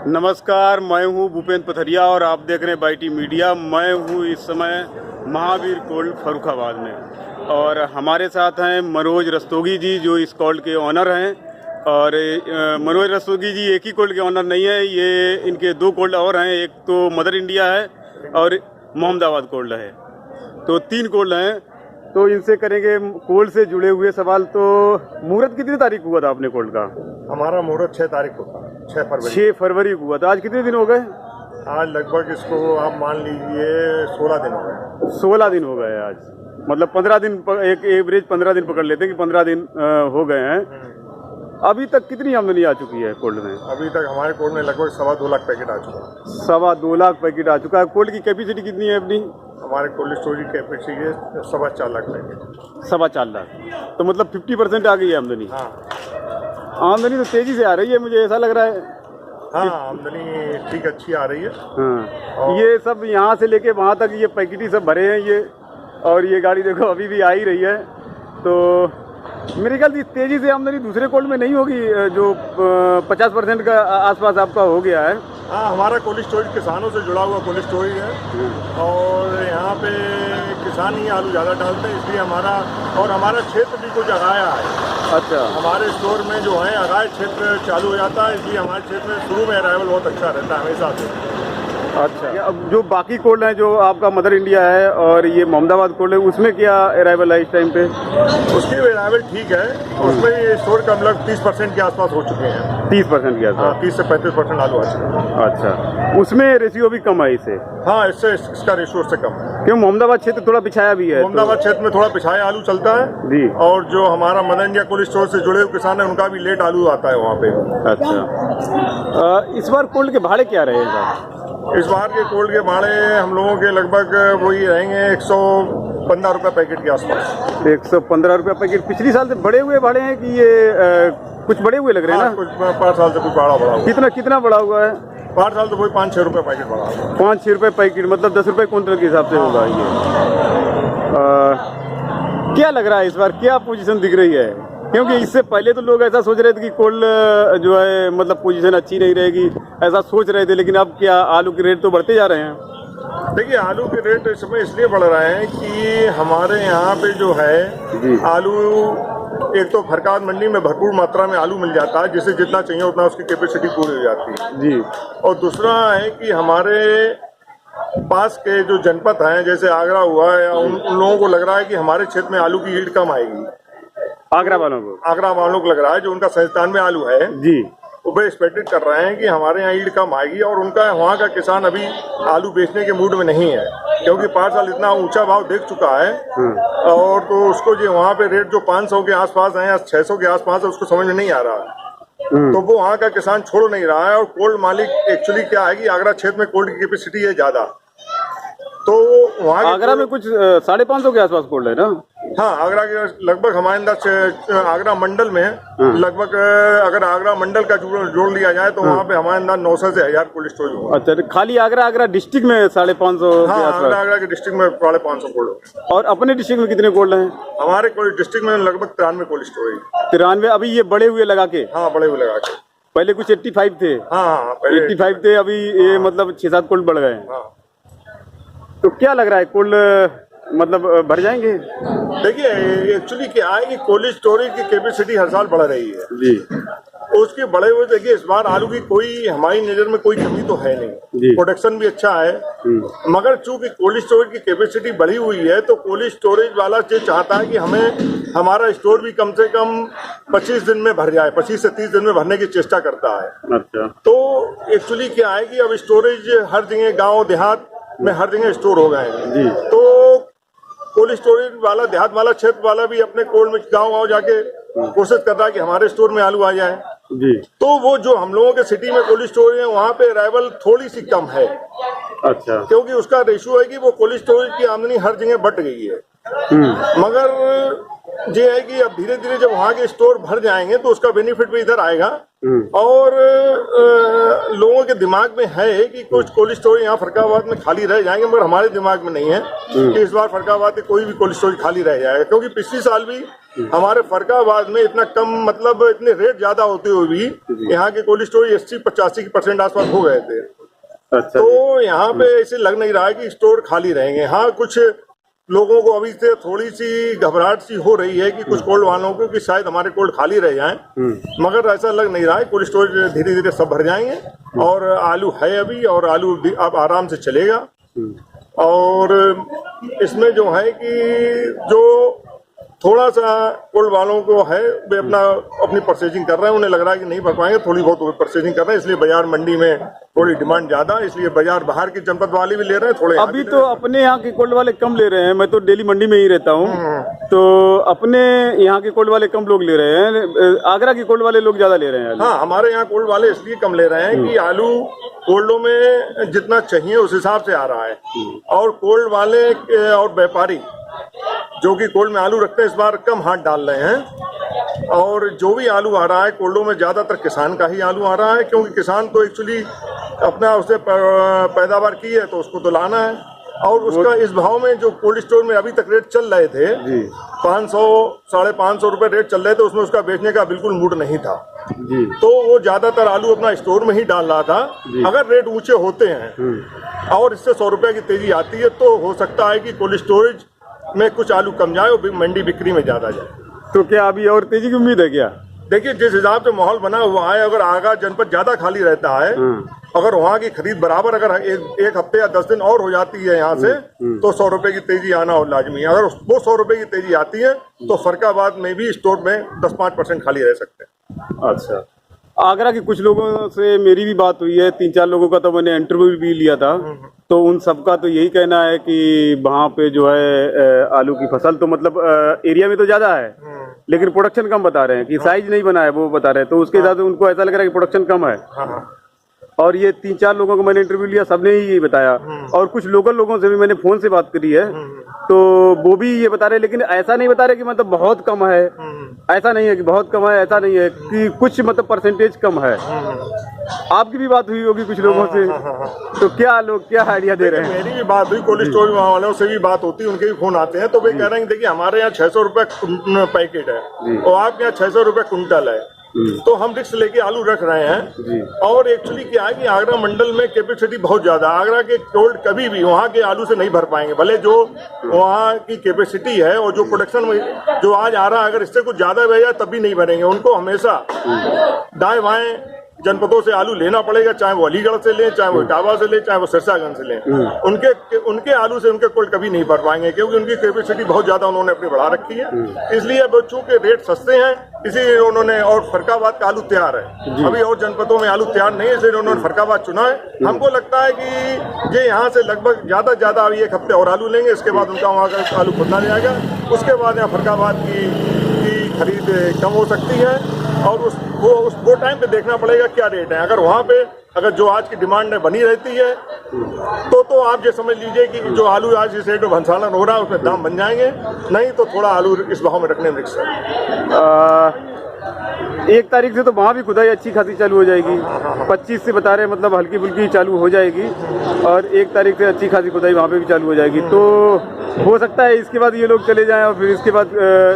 नमस्कार, मैं हूं भूपेंद्र पथरिया और आप देख रहे हैं बाईटी मीडिया। मैं हूं इस समय महावीर कोल्ड फर्रुखाबाद में और हमारे साथ हैं मनोज रस्तोगी जी, जो इस कोल्ड के ऑनर हैं। और मनोज रस्तोगी जी एक ही कोल्ड के ऑनर नहीं है, ये इनके दो कोल्ड और हैं। एक तो मदर इंडिया है और मोहम्मदाबाद कोल्ड है, तो 3 कोल्ड हैं। तो इनसे करेंगे कोल्ड से जुड़े हुए सवाल। तो मुहूर्त कितनी तारीख हुआ था अपने कोल्ड का? हमारा मुहूर्त 6 तारीख को था, 6 फरवरी को हुआ था। आज कितने दिन हो गए? आज लगभग इसको आप मान लीजिए 16 दिन हो गए। 16 दिन हो गए आज, मतलब 15 दिन, एक एवरेज 15 दिन पकड़ लेते हैं कि 15 दिन हो गए हैं। अभी तक कितनी आमदनी आ चुकी है कोल्ड में? अभी तक हमारे कोल्ड में लगभग 2.25 लाख पैकेट आ चुका है। 2.25 लाख पैकेट आ चुका है। कोल्ड की कैपेसिटी कितनी है अपनी? हमारे कोल्ड स्टोरेज कैपेसिटी है 4.25 लाख पैकेट। 4.25 लाख, तो मतलब 50% आ गई है आमदनी। हाँ, आमदनी तो तेजी से आ रही है, मुझे ऐसा लग रहा है। हाँ, आमदनी ठीक अच्छी आ रही है। हाँ, ये सब यहाँ से लेके वहाँ तक ये पैकेट ही सब भरे हैं ये, और ये गाड़ी देखो अभी भी आ ही रही है। तो मेरे ख्याल से तेजी से आमदनी दूसरे कोल्ड में नहीं होगी, जो 50% का आसपास आपका हो गया है। हाँ, हमारा कोल्ड स्टोरेज किसानों से जुड़ा हुआ कोल्ड स्टोरेज है और यहाँ पे किसान ही आलू ज़्यादा डालते हैं, इसलिए हमारा क्षेत्र भी कुछ अगाया है। अच्छा, हमारे स्टोर में जो है अगाय क्षेत्र चालू हो जाता है, इसलिए हमारे क्षेत्र में शुरू में अराइवल बहुत अच्छा रहता है हमेशा से। अच्छा। अब जो बाकी कोल्ड हैं, जो आपका मदर इंडिया है और ये मोहम्मदाबाद कोल्ड है, उसमें क्या अराइवल है इस टाइम पे? उसकी अराइवल ठीक है, उसमें स्टोर का मतलब 30% के आसपास हो चुके हैं। 30% के आसपास? 30 से 35% आलू आ चुके हैं। अच्छा, उसमें रेशियो भी कम है इससे? हाँ, इसका रेशियो उससे कम है, क्यों मोहम्मदाबाद क्षेत्र थोड़ा पिछाया भी है। मोहम्मदाबाद क्षेत्र में थोड़ा पिछाया आलू चलता है जी, और जो हमारा मदर इंडिया कोल्ड स्टोर से जुड़े हुए किसान है उनका भी लेट आलू आता है वहाँ पे। अच्छा, इस बार कोल्ड के भाड़े क्या रहेगा? इस बार के कोल्ड के भाड़े हम लोगों के लगभग वही रहेंगे 115 रुपये पैकेट के आसपास। 115 रुपये पैकेट। पिछली साल से बढ़े हुए भाड़े हैं कि ये कुछ बढ़े हुए लग रहे हैं ना? कुछ 5 साल से कुछ भाड़ा बढ़ा हुआ। कितना बढ़ा हुआ है? 5 साल तो कोई 5-6 रुपये पैकेट बढ़ा हुआ। 5-6 रुपये पैकेट, मतलब 10 रुपये क्विंटल के हिसाब से होगा ये। क्या लग रहा है इस बार, क्या पोजीशन दिख रही है? क्योंकि इससे पहले तो लोग ऐसा सोच रहे थे कि कोल्ड जो है मतलब पोजीशन अच्छी नहीं रहेगी, ऐसा सोच रहे थे। लेकिन अब क्या आलू के रेट तो बढ़ते जा रहे हैं। देखिए, आलू के रेट इस समय इसलिए बढ़ रहे हैं कि हमारे यहाँ पे जो है आलू, एक तो फरकाद मंडी में भरपूर मात्रा में आलू मिल जाता है, जिसे जितना चाहिए उतना उसकी कैपेसिटी पूरी हो जाती है जी। और दूसरा है कि हमारे पास के जो जनपद हैं, जैसे आगरा हुआ है, उन लोगों को लग रहा है कि हमारे क्षेत्र में आलू की यील्ड कम आएगी। आगरा वालों को लग रहा है, जो उनका 97 आलू है जी, वो एक्सपेक्टेड कर रहे हैं कि हमारे यहाँ यील्ड कम आएगी। और उनका वहाँ का किसान अभी आलू बेचने के मूड में नहीं है, क्योंकि 5 साल इतना ऊंचा भाव देख चुका है। और तो उसको जो वहाँ पे रेट जो 500 के आसपास है या 600 के आसपास है, उसको समझ में नहीं आ रहा। तो वो वहाँ का किसान छोड़ नहीं रहा है। और कोल्ड मालिक एक्चुअली क्या है कि आगरा क्षेत्र में कोल्ड की कैपेसिटी है ज्यादा, तो वहाँ आगरा में कुछ 550 के आसपास कोल्ड है ना? हाँ, आगरा के लगभग हमारे अंदर से आगरा मंडल में लगभग, अगर आगरा मंडल का जोड़ लिया जाए तो वहाँ पे हमारे अंदर 900 से 1000 कोल्ड स्टोरेज होगा। अच्छा, खाली आगरा डिस्ट्रिक्ट में 550? हाँ, आगरा के डिस्ट्रिक्ट में 550 कोल्ड। और अपने डिस्ट्रिक्ट में कितने कोल्ड हैं? हमारे कोल्ड डिस्ट्रिक्ट में लगभग 93 कोल्ड स्टोरेज। 93? अभी ये बड़े हुए लगा के? हाँ, बड़े हुए लगा के। पहले कुछ 85 थे? हाँ, पहले 85 थे, अभी ये मतलब 6-7 कोल्ड बढ़ गए। तो क्या लग रहा है, कोल्ड मतलब भर जाएंगे? देखिए, एक्चुअली क्या है कि कोल्ड स्टोरेज की कैपेसिटी हर साल बढ़ रही है जी। उसके बड़े हुए देखिए, इस बार आलू की कोई हमारी नजर में कोई कमी तो है नहीं, प्रोडक्शन भी अच्छा है। मगर चूंकि कोल्ड स्टोरेज की कैपेसिटी बढ़ी हुई है, तो कोल्ड स्टोरेज वाला ये चाहता है कि हमें हमारा स्टोर भी कम से कम 25 दिन में भर जाए, 25 से 30 दिन में भरने की चेष्टा करता है। अच्छा। तो एक्चुअली क्या है कि अब स्टोरेज हर जगह, गाँव देहात में हर जगह स्टोर हो गए हैं। तो कोल्ड स्टोरेज वाला, देहात वाला, क्षेत्र वाला भी अपने कोल्ड में गाँव जाके कोशिश कर रहा है कि हमारे स्टोर में आलू आ जाए जी। तो वो जो हम लोगों के सिटी में कोल्ड स्टोरेज है, वहाँ पे अराइवल थोड़ी सी कम है। अच्छा। क्योंकि उसका रेशियो है कि वो कोल्ड स्टोरेज की आमदनी हर जगह बढ़ गई है। मगर ये है कि अब धीरे धीरे जब वहाँ के स्टोर भर जाएंगे तो उसका बेनिफिट भी इधर आएगा। और लोगों के दिमाग में है कि कुछ कोल्ड स्टोर यहाँ फरकाबाद में खाली रह जाएंगे, मगर हमारे दिमाग में नहीं है कि इस बार फरकाबाद में कोई भी कोल्ड स्टोर खाली रह जाएगा, क्योंकि पिछली साल भी हमारे फरकाबाद में इतना कम, मतलब इतने रेट ज्यादा होते हुए भी यहाँ के कोल्ड स्टोर 80-85% आसपास हो गए थे। अच्छा तो यहाँ पे ऐसे लग नहीं रहा है कि स्टोर खाली रहेंगे। हाँ, कुछ लोगों को अभी से थोड़ी सी घबराहट सी हो रही है कि कुछ कोल्ड वालों को कि शायद हमारे कोल्ड खाली रह जाएं, मगर ऐसा लग नहीं रहा है। कोल्ड स्टोर धीरे धीरे सब भर जाएंगे और आलू है अभी, और आलू अब आराम से चलेगा। और इसमें जो है कि जो थोड़ा सा कोल्ड वालों को है, वे अपनी परचेजिंग कर रहे हैं, उन्हें लग रहा है कि नहीं भर पाएंगे, थोड़ी बहुत परचेजिंग कर रहे हैं, इसलिए बाजार मंडी में थोड़ी डिमांड ज्यादा है, इसलिए बाजार बाहर के जनपद वाले भी ले रहे हैं थोड़े। अभी तो अपने यहाँ के कोल्ड वाले कम ले रहे हैं, मैं तो डेली मंडी में ही रहता हूँ, तो अपने यहाँ के कोल्ड वाले कम लोग ले रहे हैं, आगरा के कोल्ड वाले लोग ज्यादा ले रहे हैं। हाँ, हमारे यहाँ कोल्ड वाले इसलिए कम ले रहे हैं कि आलू कोल्डों में जितना चाहिए उस हिसाब से आ रहा है, और कोल्ड वाले और व्यापारी जो कि कोल्ड में आलू रखते हैं इस बार कम हाथ डाल रहे हैं, और जो भी आलू आ रहा है कोल्डों में ज्यादातर किसान का ही आलू आ रहा है, क्योंकि किसान तो एक्चुअली अपना उससे पैदावार की है तो उसको तो लाना है, और उसका इस भाव में जो कोल्ड स्टोर में अभी तक रेट चल रहे थे 500-550 रुपए रेट चल रहे थे, उसमें उसका बेचने का बिल्कुल मूड नहीं था जी। तो वो ज्यादातर आलू अपना स्टोर में ही डाल रहा था। अगर रेट ऊंचे होते हैं और इससे 100 रुपए की तेजी आती है तो हो सकता है कि कोल्ड स्टोरेज में कुछ आलू कम जाए और मंडी बिक्री में ज्यादा जाए। तो क्या अभी और तेजी की उम्मीद है क्या? देखिए, जिस हिसाब से माहौल बना हुआ है, अगर आगा जनपद ज्यादा खाली रहता है, अगर वहाँ की खरीद बराबर अगर एक हफ्ते या 10 दिन और हो जाती है यहाँ से, तो 100 रुपए की तेजी आना और लाजमी है। अगर वो 100 रुपए की तेजी आती है तो फरकाबाद में भी स्टोर में 10-5% खाली रह सकते हैं। अच्छा, आगरा के कुछ लोगों से मेरी भी बात हुई है, 3-4 लोगों का तो मैंने इंटरव्यू भी लिया था, तो उन सबका तो यही कहना है कि वहाँ पे जो है आलू की फसल तो मतलब एरिया में तो ज्यादा है, लेकिन प्रोडक्शन कम बता रहे हैं कि साइज नहीं बना है, वो बता रहे हैं, तो उसके हिसाब से उनको ऐसा लग रहा है कि प्रोडक्शन कम है। और ये 3-4 लोगों को मैंने इंटरव्यू लिया, सबने ही ये बताया, और कुछ लोकल लोगों से भी मैंने फोन से बात करी है, तो वो भी ये बता रहे, लेकिन ऐसा नहीं बता रहे कि मतलब बहुत कम है, ऐसा नहीं है कि बहुत कम है, ऐसा नहीं है कि कुछ मतलब परसेंटेज कम है। आपकी भी बात हुई होगी कुछ लोगों से, तो क्या आइडिया दे रहे हैं? मेरी भी बात हुई, कोल्ड स्टोर वालों से भी बात होती है, उनके भी फोन आते हैं, तो वे कह रहे हैं देखिए हमारे यहाँ 600 रुपए पैकेट है और आपके यहाँ 600 रुपए कुंटल है, तो हम रिस्क लेके आलू रख रहे हैं। और एक्चुअली क्या है कि आगरा मंडल में कैपेसिटी बहुत ज्यादा, आगरा के कोल्ड कभी भी वहाँ के आलू से नहीं भर पाएंगे, भले जो वहाँ की कैपेसिटी है और जो प्रोडक्शन में जो आज आ रहा है, अगर इससे कुछ ज्यादा रह जाए तब भी नहीं भरेंगे। उनको हमेशा दाएं बाएं जनपदों से आलू लेना पड़ेगा, चाहे वो अलीगढ़ से लें, चाहे वो इटावा से लें, चाहे वो सिरसागंज से लें। उनके आलू से उनके कोल्ड कभी नहीं भर पाएंगे, क्योंकि उनकी कैपेसिटी बहुत ज्यादा उन्होंने अपनी बढ़ा रखी है। इसलिए बच्चों के रेट सस्ते हैं, इसीलिए उन्होंने, और फरकाबाद का आलू तैयार है, अभी और जनपदों में आलू तैयार नहीं है, इसलिए उन्होंने फरकाबाद चुना है। हमको लगता है कि ये यहाँ से लगभग ज्यादा अभी 1 हफ्ते और आलू लेंगे, इसके बाद उनका वहाँ का आलू खुदना जाएगा, उसके बाद यहाँ फरकाबाद की खरीद कम हो सकती है, और वो टाइम पे देखना पड़ेगा क्या रेट है। अगर वहाँ पे अगर जो आज की डिमांड बनी रहती है तो आप ये समझ लीजिए कि जो आलू आज इस रेट में भंसारण हो रहा है उसमें दाम बन जाएंगे, नहीं तो थोड़ा आलू इस भाव में रखने में रिस्क है। 1 तारीख से तो वहाँ भी खुदाई अच्छी खासी चालू हो जाएगी, 25 से बता रहे, मतलब हल्की फुल्की चालू हो जाएगी, और 1 तारीख से अच्छी खासी खुदाई वहाँ पे भी चालू हो जाएगी। तो हो सकता है इसके बाद ये लोग चले जाएं और फिर इसके बाद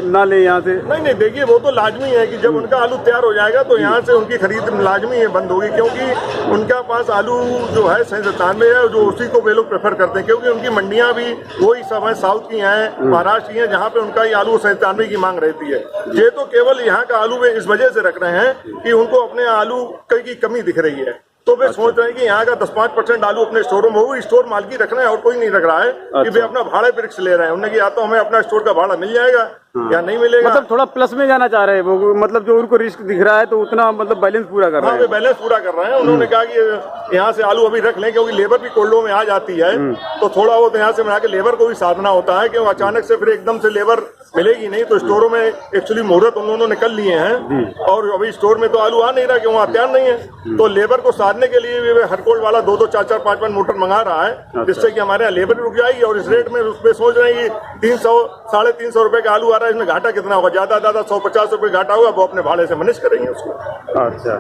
ना ले यहाँ से। नहीं, देखिए वो तो लाजमी है कि जब उनका आलू तैयार हो जाएगा तो यहाँ से उनकी खरीद लाजमी है बंद होगी, क्योंकि उनका पास आलू जो है 97 है, जो उसी को वे लोग प्रेफर करते हैं, क्योंकि उनकी मंडियाँ भी वही सब है, साउथ की हैं, महाराष्ट्र की हैं, जहाँ पे उनका ये आलू 97 की मांग रहती है। ये तो केवल यहाँ का आलू वे इस वजह से रख रहे हैं कि उनको अपने आलू की कमी दिख रही है, तो वे सोच रहे हैं कि यहाँ का 10-5% आलू अपने स्टोरों में हो, स्टोर मालकी रख रहे हैं और कोई नहीं रख रहा है कि वे अपना भाड़े पे रिस्क ले रहे हैं। उन्हें कि या तो हमें अपना स्टोर का भाड़ा मिल जाएगा या नहीं मिलेगा, मतलब थोड़ा प्लस में जाना चाह रहे हैं वो, मतलब जो उनको रिस्क दिख रहा है तो उतना मतलब बैलेंस पूरा कर रहे हैं। वे बैलेंस पूरा कर रहे हैं। उन्होंने कहा कि यहाँ से आलू अभी रख लें, क्योंकि लेबर भी कोल्डों में आ जाती है, तो थोड़ा बहुत यहाँ से बना के लेबर को भी साधना होता है, क्योंकि अचानक से फिर एकदम से लेबर मिलेगी नहीं। तो स्टोरों में एक्चुअली मुहूर्त उन्होंने कर लिए हैं, और अभी स्टोर में तो आलू आ नहीं रहा, क्यों वहाँ तैयार नहीं है, तो लेबर को साधने के लिए भी हर कोल्ड वाला 2-2, 4-4, 5-5 मोटर मंगा रहा है, जिससे कि हमारे यहाँ लेबर रुक जाएगी। और इस रेट में उसमें सोच रहे हैं कि 300-350 रुपए का आलू आ रहा है, रहा है इसमें घाटा कितना होगा, ज्यादा 150 रुपये घाटा होगा, वो अपने भाड़े से मैनेज करेंगे उसको। अच्छा,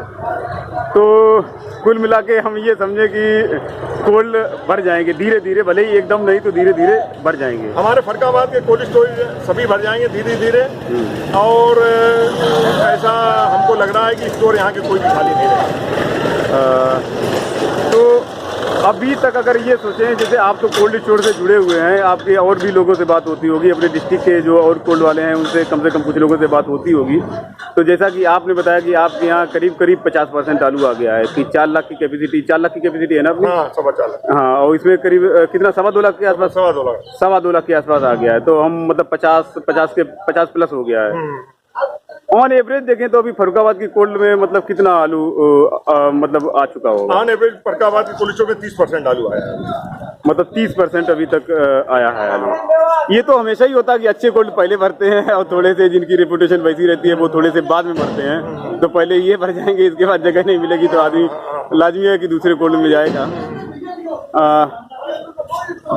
तो कुल मिला के हम ये समझे कि कोल्ड भर जाएंगे धीरे धीरे, भले ही एकदम नहीं तो धीरे धीरे भर जाएंगे। हमारे फरकाबाद के कोल्ड स्टोरेज सभी भर जाएंगे धीरे धीरे, और ऐसा हमको लग रहा है कि स्टोर यहाँ के कोई भी खाली नहीं रहेगा। तो अभी तक अगर ये सोचें, जैसे आप तो कोल्ड स्टोर से जुड़े हुए हैं, आपके और भी लोगों से बात होती होगी, अपने डिस्ट्रिक्ट के जो और कोल्ड वाले हैं उनसे कम से कम कुछ लोगों से बात होती होगी, तो जैसा कि आपने बताया कि आपके यहाँ करीब 50% आलू आ गया है कि 4 लाख की कैपेसिटी, 4 लाख की कैपेसिटी है ना अपनी? हाँ, 4.25 लाख। हाँ, और इसमें करीब कितना 2.25 लाख के आसपास? 2.25 लाख के आसपास आ गया है, तो हम मतलब 50 प्लस हो गया है। ऑन एवरेज देखें तो अभी फरुखाबाद की कोल्ड में मतलब कितना आलू मतलब आ चुका होगा? ऑन एवरेज फरकाबाद की कोल्ड स्टोर में 30% आलू आया है, मतलब 30% अभी तक आया है आलू। ये तो हमेशा ही होता है कि अच्छे कोल्ड पहले भरते हैं और थोड़े से जिनकी रेपुटेशन वैसी रहती है वो थोड़े से बाद में भरते हैं, तो पहले ये भर जाएंगे, इसके बाद जगह नहीं मिलेगी तो आदमी लाजमी है कि दूसरे कोल्ड में जाएगा।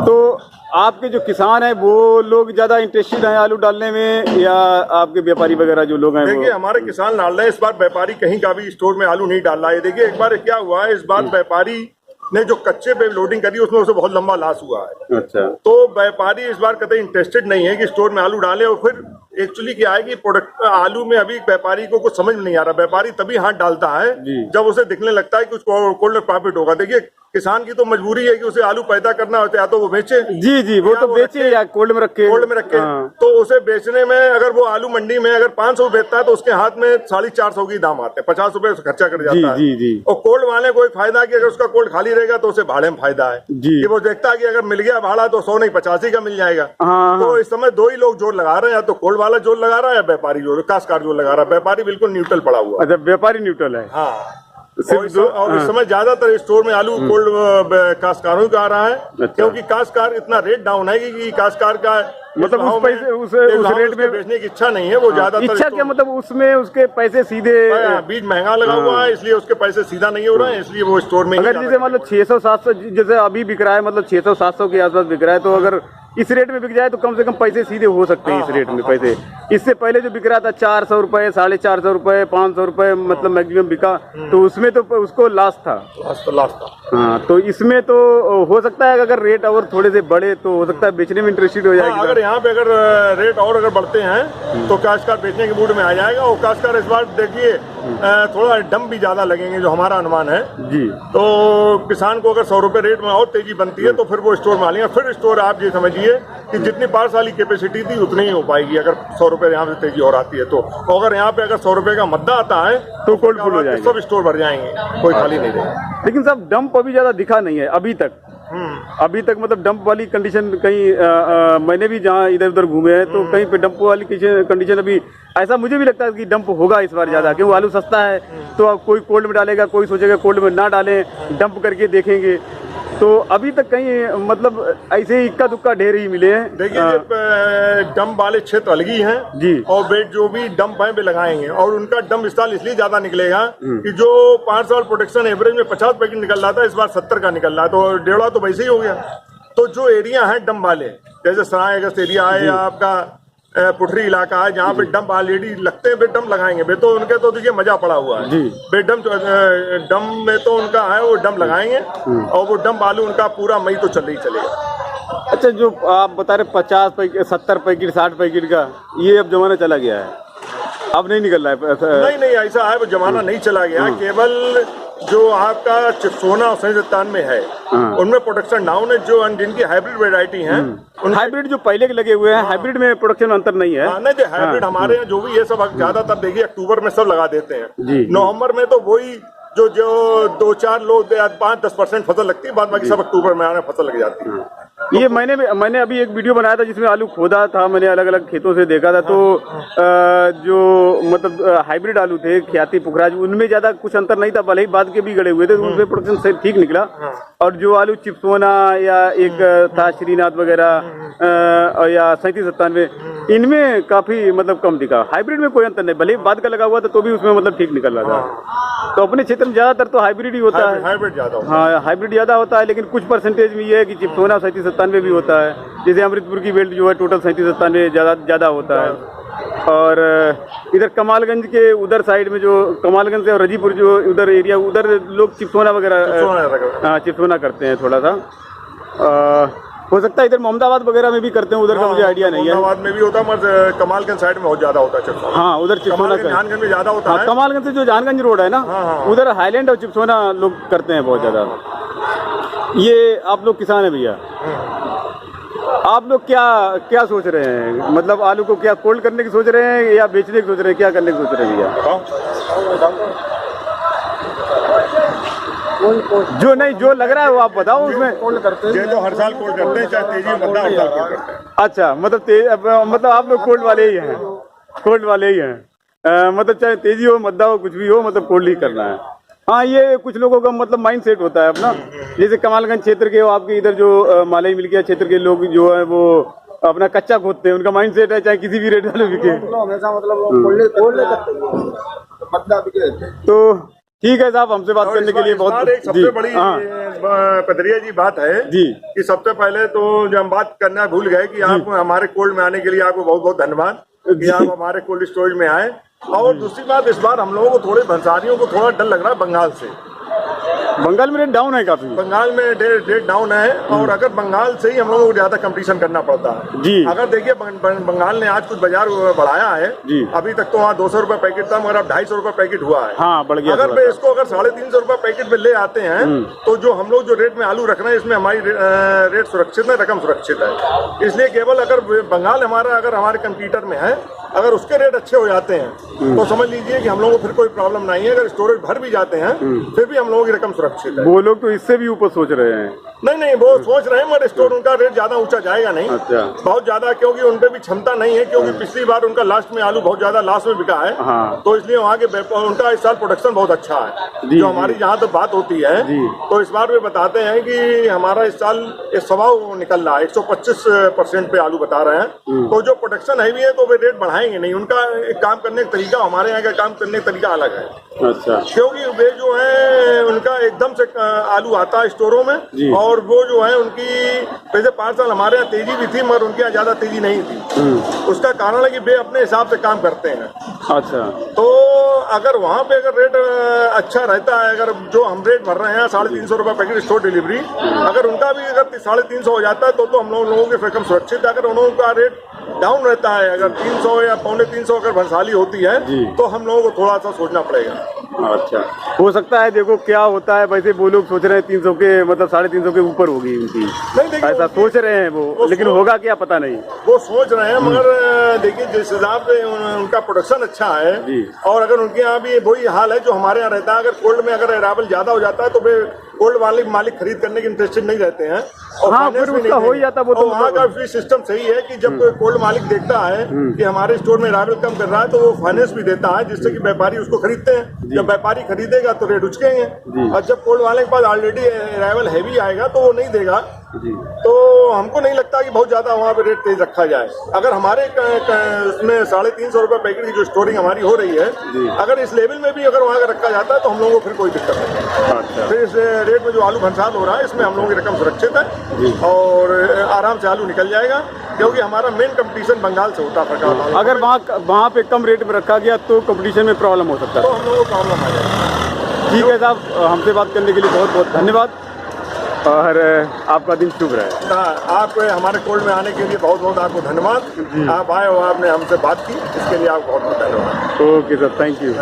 तो आपके जो किसान हैं वो लोग ज्यादा इंटरेस्टेड हैं आलू डालने में, या आपके व्यापारी वगैरह जो लोग हैं? देखिए, हमारे किसान डाल रहे हैं, इस बार व्यापारी कहीं का भी स्टोर में आलू नहीं डाल रहा है। देखिए, एक बार क्या हुआ है, इस बार व्यापारी ने जो कच्चे पे लोडिंग करी उसमें उसे बहुत लंबा लॉस हुआ है। अच्छा, तो व्यापारी इस बार कतई इंटरेस्टेड नहीं है कि स्टोर में आलू डाले। और फिर एक्चुअली क्या है कि प्रोडक्ट आलू में अभी व्यापारी को कुछ समझ में नहीं आ रहा। व्यापारी तभी हाथ डालता है जब उसे दिखने लगता है कि उसको कोल्ड में प्रॉफिट होगा। देखिए, किसान की तो मजबूरी है कि उसे आलू पैदा करना होता है, या तो वो बेचे, जी वो तो बेचे या कोल्ड में रखे। हाँ। तो उसे बेचने में अगर वो आलू मंडी में अगर 500 बेचता है तो उसके हाथ में 450 की दाम आते हैं, 50 रुपए खर्चा कर जाता है। और कोल्ड वाले को एक फायदा कि अगर उसका कोल्ड खाली रहेगा तो उसे भाड़े में फायदा है कि वो देखता है कि अगर मिल गया भाड़ा तो 100 नहीं 85 का मिल जाएगा। तो इस समय दो ही लोग जोर लगा रहे हैं, या तो कोल्ड वाला जोर लगा रहा है या व्यापारी जोर, काश्तकार जोर लगा रहा है। व्यापारी बिल्कुल न्यूट्रल पड़ा हुआ। अच्छा, व्यापारी न्यूट्रल है। हाँ, और इस समय ज्यादातर स्टोर में आलू कोल्ड काश्तकारों का आ रहा है, क्योंकि काश्तकार इतना रेट डाउन है कि काश्तकार का मतलब उस पैसे उस रेट में बेचने की इच्छा नहीं है। वो ज्यादातर इच्छा क्या मतलब उसमें उसके पैसे सीधे, बीज महंगा लगा हुआ है इसलिए उसके पैसे सीधा नहीं हो रहे हैं, इसलिए वो स्टोर में अगर जैसे मतलब 600-700 जैसे अभी बिक रहा है, मतलब 600-700 के आसपास बिक रहा है, तो अगर इस रेट में बिक जाए तो कम से कम पैसे सीधे हो सकते हैं इस रेट में पैसे। इससे पहले जो बिक रहा था 400 रुपए, 450 रुपए, 500 रुपए मतलब मैक्सिमम बिका, तो उसमें तो उसको लॉस था। हाँ, तो इसमें तो हो सकता है अगर रेट और थोड़े से बढ़े तो हो सकता है बेचने में इंटरेस्टेड हो जाएगी। अगर यहाँ पे अगर रेट और अगर बढ़ते हैं तो काश्तकार बेचने के मूड में आ जाएगा। और काश्तकार इस बार देखिए थोड़ा डम भी ज्यादा लगेंगे, जो हमारा अनुमान है जी। तो किसान को अगर 100 रुपए रेट में और तेजी बनती है तो फिर वो स्टोर में आ लेंगे। फिर स्टोर आप ये समझिए कि जितनी पास वाली कैपेसिटी थी उतनी ही हो पाएगी अगर 100 रुपए यहाँ से तेजी और आती है तो। अगर यहाँ पे अगर 100 रुपए का मद्दा आता है तो कोल्ड फुल हो जाएगा, सब स्टोर भर जाएंगे, कोई खाली नहीं रहेगा। लेकिन सब डंप अभी ज्यादा दिखा नहीं है अभी तक। अभी तक मतलब डंप वाली कंडीशन कहीं मैंने भी जहाँ इधर उधर घूमे हैं तो कहीं पे डंप वाली कंडीशन अभी ऐसा मुझे भी लगता है कि डंप होगा इस बार ज्यादा, क्योंकि आलू सस्ता है तो अब कोई कोल्ड में डालेगा, कोई सोचेगा कोल्ड में ना डालें, डंप करके देखेंगे। तो अभी तक कहीं मतलब ऐसे ही इक्का दुक्का ढेर ही मिले हैं। देखिए, डंप वाले क्षेत्र अलग ही हैं जी, और वे जो भी डंप हैं वे लगाएंगे, और उनका डंप स्टॉल इसलिए ज्यादा निकलेगा कि जो 5 साल प्रोटेक्शन एवरेज में 50 पैकेट निकल रहा था इस बार 70 का निकल रहा है, तो 1.5 तो वैसे ही हो गया। तो जो एरिया है डंप वाले, जैसे सराय अगस्त एरिया है या आपका पुठरी इलाका है जहाँ पे डंप ऑलरेडी लगते हैं, वे डंप लगाएंगे। वे तो उनके तो देखिए मजा पड़ा हुआ है, वे डंप में तो उनका है वो डंप लगाएंगे, और वो डंप आलू उनका पूरा मई तो चल ही चलेगा। अच्छा, जो आप बता रहे 50 पैकेट, 70 पैकेट, 60 पैकेट का, ये अब जमाना चला गया है, अब नहीं निकल रहा है? नहीं ऐसा है, वो जमाना नहीं चला गया। केवल जो आपका चिप्सोना और 97 है उनमें प्रोडक्शन डाउन है। जो जिनकी हाइब्रिड वेराइटी है, हाइब्रिड जो पहले के लगे हुए हैं, हाइब्रिड में प्रोडक्शन में अंतर नहीं है। नहीं, जो हाइब्रिड हमारे यहाँ जो भी ये सब ज्यादातर देखिए अक्टूबर में सब लगा देते हैं, नवंबर में तो वही जो 2-4 लोग 5-10% फसल लगती है, बाद बाकी सब अक्टूबर में आने फसल लग जाती है। ये मैंने अभी एक वीडियो बनाया था जिसमें आलू खोदा था, मैंने अलग अलग खेतों से देखा था, तो जो मतलब हाइब्रिड आलू थे ख्याति पुखराज, उनमें ज्यादा कुछ अंतर नहीं था, भले ही बाद के भी गड़े हुए थे तो उनमें प्रोडक्शन से ठीक निकला। और जो आलू चिप्सोना या एक था श्रीनाथ वगैरह या 37-97, इनमें काफी मतलब कम दिखा। हाइब्रिड में कोई अंतर नहीं, भले ही बाद का लगा हुआ था तो भी उसमें मतलब ठीक निकल रहा था। तो अपने क्षेत्र में ज्यादातर तो हाइब्रिड ही होता है, हाइब्रिड ज्यादा, हाँ हाइब्रिड ज्यादा होता है, लेकिन कुछ परसेंटेज में ये है कि चिप्सोना 37-97 97 भी होता है। जैसे अमृतपुर की बेल्ट जो है टोटल 37-97 ज़्यादा होता है। और इधर कमालगंज के उधर साइड में जो कमालगंज से और रजीपुर जो उधर एरिया उधर लोग चिप्सोना वगैरह हाँ चिप्सोना करते हैं थोड़ा सा। हो सकता है इधर मोहम्मदाबाद वगैरह में भी करते हैं, उधर का मुझे आइडिया नहीं है। मोहम्मदाबाद में भी होता है मगर कमालगंज साइड में बहुत ज्यादा होता है चिप्सोना। हाँ उधर चिप्सोना जानगंज में ज्यादा होता है। कमालगंज से जो जानगंज रोड है ना उधर हाईलैंड और चिप्सोना लोग करते हैं बहुत ज्यादा। ये आप लोग किसान है भैया, आप लोग क्या सोच रहे हैं? मतलब आलू को क्या कोल्ड करने की सोच रहे हैं या बेचने की सोच रहे हैं, क्या करने की सोच रहे हैं भैया? जो लग रहा है वो आप बताओ। उसमें कोल्ड करते हैं तो हर साल कोल्ड करते हैं, चाहे तेजी मद्दा हर साल कोल्ड करते हैं। अच्छा मतलब आप लोग कोल्ड वाले ही हैं, कोल्ड वाले ही हैं। मतलब चाहे तेजी हो मद्दा हो कुछ भी हो मतलब कोल्ड ही करना है। हाँ ये कुछ लोगों का मतलब माइंड सेट होता है अपना। जैसे कमालगंज क्षेत्र के आपके इधर जो मालई मिल्किया क्षेत्र के लोग जो है वो अपना कच्चा खोदते हैं, उनका माइंड सेट है चाहे किसी भी रेट वाले बिके हमेशा मतलब। तो ठीक है साहब, हमसे बात करने के लिए बहुत एक सबसे बड़ी पथरिया जी बात है जी कि सबसे पहले तो जब हम बात करना भूल गए कि आप हमारे कोल्ड में आने के लिए आपको बहुत बहुत धन्यवाद कि आप हमारे कोल्ड स्टोरेज में आए। और दूसरी बात इस बार हम लोगों को थोड़े भंसारियों को थोड़ा डर लग रहा है बंगाल से। बंगाल में रेट डाउन है काफी, बंगाल में रेट डाउन है और अगर बंगाल से ही हम लोगों को ज्यादा कंपटीशन करना पड़ता है जी। अगर देखिए बंगाल ने आज कुछ बाजार बढ़ाया है जी। अभी तक तो वहाँ 200 रुपए पैकेट था मगर अब 250 रुपए पैकेट हुआ है। हाँ बढ़ गया। अगर वे इसको अगर 350 रुपए पैकेट में ले आते हैं तो जो हम लोग जो रेट में आलू रख रहे हैं इसमें हमारी रेट सुरक्षित है, रकम सुरक्षित है। इसलिए केवल अगर बंगाल हमारा अगर हमारे कंप्यूटर में है अगर उसके रेट अच्छे हो जाते हैं तो समझ लीजिए कि हम लोगों को फिर कोई प्रॉब्लम नहीं है। अगर स्टोरेज भर भी जाते हैं फिर भी हम लोगों की रकम सुरक्षित है। वो लोग तो इससे भी ऊपर सोच रहे हैं। नहीं वो सोच रहे हैं मगर स्टोर उनका रेट ज्यादा ऊंचा जाएगा नहीं। अच्छा। बहुत ज्यादा क्योंकि उनपे भी क्षमता नहीं है क्योंकि पिछली बार उनका लास्ट में आलू बहुत ज्यादा लास्ट में बिका है। हाँ। तो इसलिए वहाँ के उनका इस साल प्रोडक्शन बहुत अच्छा है जो हमारी जहाँ तक बात होती है। तो इस बार वे बताते हैं कि हमारा इस साल स्वभाव निकल रहा है 125% पे आलू बता रहे हैं। तो जो प्रोडक्शन है भी है तो वे रेट बढ़ाएंगे नहीं। उनका काम करने का तरीका हमारे यहाँ का काम करने का तरीका अलग है। अच्छा। क्योंकि वे जो है उनका एकदम से आलू आता है स्टोरों में और वो जो है उनकी वैसे 5 साल हमारे यहाँ तेजी भी थी मगर उनके यहाँ ज्यादा तेजी नहीं थी। उसका कारण है कि वे अपने हिसाब से काम करते हैं। अच्छा। तो अगर वहाँ पे अगर रेट अच्छा रहता है अगर जो हम रेट भर रहे हैं 350 रुपए पैकेट स्टोर डिलीवरी अगर उनका भी अगर 350 हो जाता है तो हम लोगों की रकम सुरक्षित है। अगर उन का रेट डाउन रहता है अगर 300 या 350 अगर भंसाली होती है तो हम लोगों को थोड़ा सा सोचना पड़ेगा। अच्छा हो सकता है देखो क्या होता है। वैसे वो लोग सोच रहे हैं 300 के मतलब 350 के ऊपर होगी उनकी, ऐसा सोच रहे हैं वो लेकिन होगा क्या पता नहीं। वो सोच रहे हैं मगर देखिए जिस हिसाब से उनका प्रोडक्शन अच्छा है और अगर उनके यहाँ भी वही हाल है जो हमारे यहाँ रहता है। अगर कोल्ड में अगर अरावल ज्यादा हो जाता है तो वे कोल्ड वाले मालिक खरीद करने के इंटरेस्टेड नहीं रहते हैं और हाँ, फिर उसका हो ही जाता। वो तो वहाँ का भी सिस्टम सही है कि जब कोई कोल्ड मालिक देखता है कि हमारे स्टोर में अरावल कम कर रहा है तो वो फाइनेंस भी देता है जिससे कि व्यापारी उसको खरीदते हैं। जब व्यापारी खरीदेगा तो रेट उचकेंगे और जब कोल्ड वाले के पास ऑलरेडी अरावल हैवी आएगा तो वो नहीं देगा। तो हमको नहीं लगता कि बहुत ज्यादा वहाँ पे रेट तेज रखा जाए। अगर हमारे उसमें 350 रुपए पैकेट की जो स्टोरिंग हमारी हो रही है अगर इस लेवल में भी अगर वहाँ रखा जाता है तो हम लोगों को फिर कोई दिक्कत नहीं। फिर इस रेट में जो आलू भंसाल हो रहा है इसमें हम लोगों की रकम सुरक्षित है और आराम से आलू निकल जाएगा क्योंकि हमारा मेन कंपटीशन बंगाल से होता है। अगर वहाँ पे कम रेट में रखा गया तो कंपटीशन में प्रॉब्लम हो सकता है, तो हम लोगों को प्रॉब्लम आ जाएगी। ठीक है साहब, हमसे बात करने के लिए बहुत बहुत धन्यवाद और आपका दिन शुभ रहे। आप हमारे कोल्ड में आने के लिए बहुत बहुत आपको धन्यवाद। आप आए और आपने हमसे बात की इसके लिए आपको बहुत बहुत धन्यवाद। Okay sir, thank you.